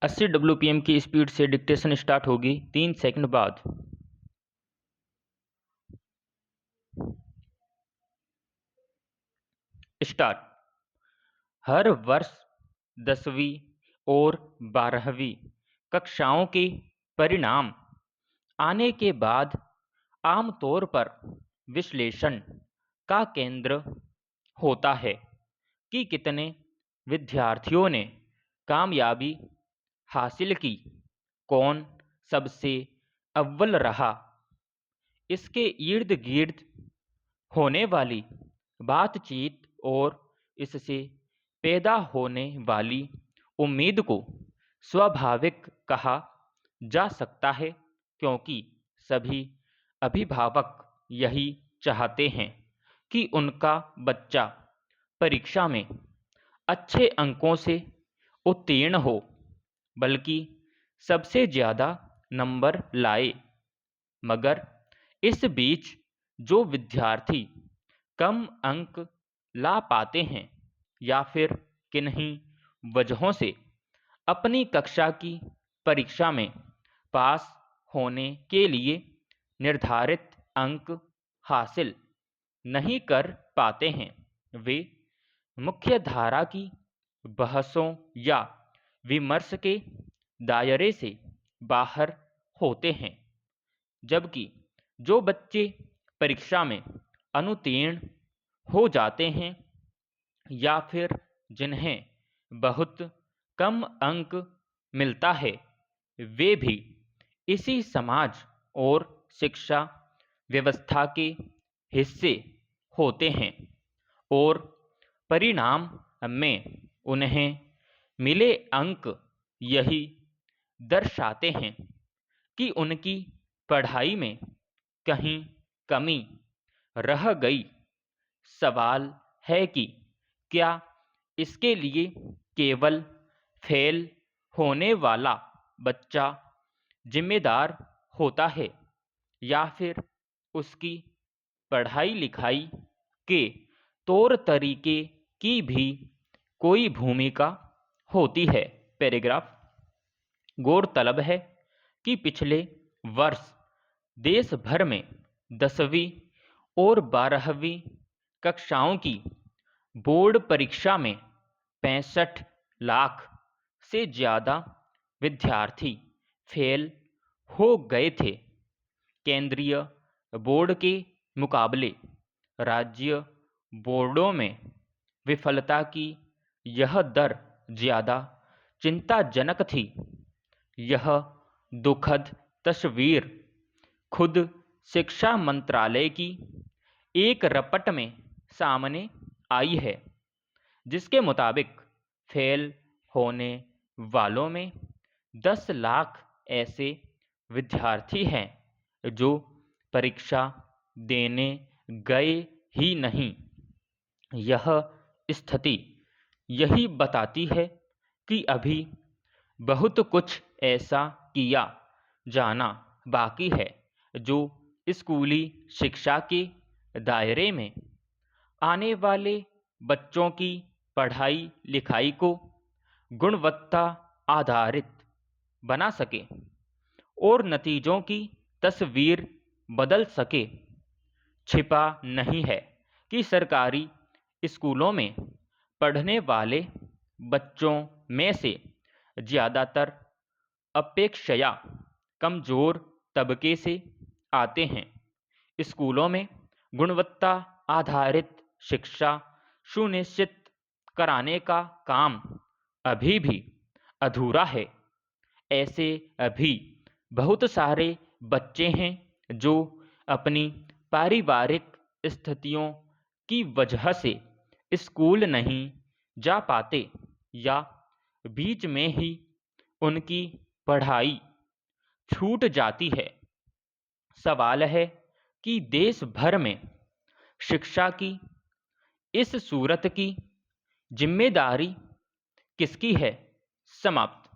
80 WPM की speed से dictation start होगी 3 सेकंड बाद। स्टार्ट। हर वर्ष 10वीं और 12वीं कक्षाओं के परिणाम आने के बाद आमतौर पर विश्लेषण का केंद्र होता है कि कितने विद्यार्थियों ने कामयाबी हासिल की, कौन सबसे अव्वल रहा। इसके इर्द गिर्द होने वाली बातचीत और इससे पैदा होने वाली उम्मीद को स्वाभाविक कहा जा सकता है, क्योंकि सभी अभिभावक यही चाहते हैं कि उनका बच्चा परीक्षा में अच्छे अंकों से उत्तीर्ण हो, बल्कि सबसे ज़्यादा नंबर लाए। मगर इस बीच जो विद्यार्थी कम अंक ला पाते हैं या फिर किन्हीं वजहों से अपनी कक्षा की परीक्षा में पास होने के लिए निर्धारित अंक हासिल नहीं कर पाते हैं, वे मुख्य धारा की बहसों या विमर्श के दायरे से बाहर होते हैं। जबकि जो बच्चे परीक्षा में अनुत्तीर्ण हो जाते हैं या फिर जिन्हें बहुत कम अंक मिलता है, वे भी इसी समाज और शिक्षा व्यवस्था के हिस्से होते हैं और परिणाम में उन्हें मिले अंक यही दर्शाते हैं कि उनकी पढ़ाई में कहीं कमी रह गई। सवाल है कि क्या इसके लिए केवल फेल होने वाला बच्चा जिम्मेदार होता है या फिर उसकी पढ़ाई लिखाई के तौर तरीके की भी कोई भूमिका होती है। पैराग्राफ। गौरतलब है कि पिछले वर्ष देश भर में 10वीं और 12वीं कक्षाओं की बोर्ड परीक्षा में 65 लाख से ज़्यादा विद्यार्थी फेल हो गए थे। केंद्रीय बोर्ड के मुकाबले राज्य बोर्डों में विफलता की यह दर ज़्यादा चिंताजनक थी। यह दुखद तस्वीर खुद शिक्षा मंत्रालय की एक रिपोर्ट में सामने आई है, जिसके मुताबिक फेल होने वालों में 10 लाख ऐसे विद्यार्थी हैं जो परीक्षा देने गए ही नहीं। यह स्थिति यही बताती है कि अभी बहुत कुछ ऐसा किया जाना बाकी है जो स्कूली शिक्षा के दायरे में आने वाले बच्चों की पढ़ाई लिखाई को गुणवत्ता आधारित बना सके और नतीजों की तस्वीर बदल सके। छिपा नहीं है कि सरकारी स्कूलों में पढ़ने वाले बच्चों में से ज़्यादातर अपेक्षया कमज़ोर तबके से आते हैं। स्कूलों में गुणवत्ता आधारित शिक्षा सुनिश्चित कराने का काम अभी भी अधूरा है। ऐसे अभी बहुत सारे बच्चे हैं जो अपनी पारिवारिक स्थितियों की वजह से स्कूल नहीं जा पाते या बीच में ही उनकी पढ़ाई छूट जाती है। सवाल है कि देश भर में शिक्षा की इस सूरत की जिम्मेदारी किसकी है। समाप्त।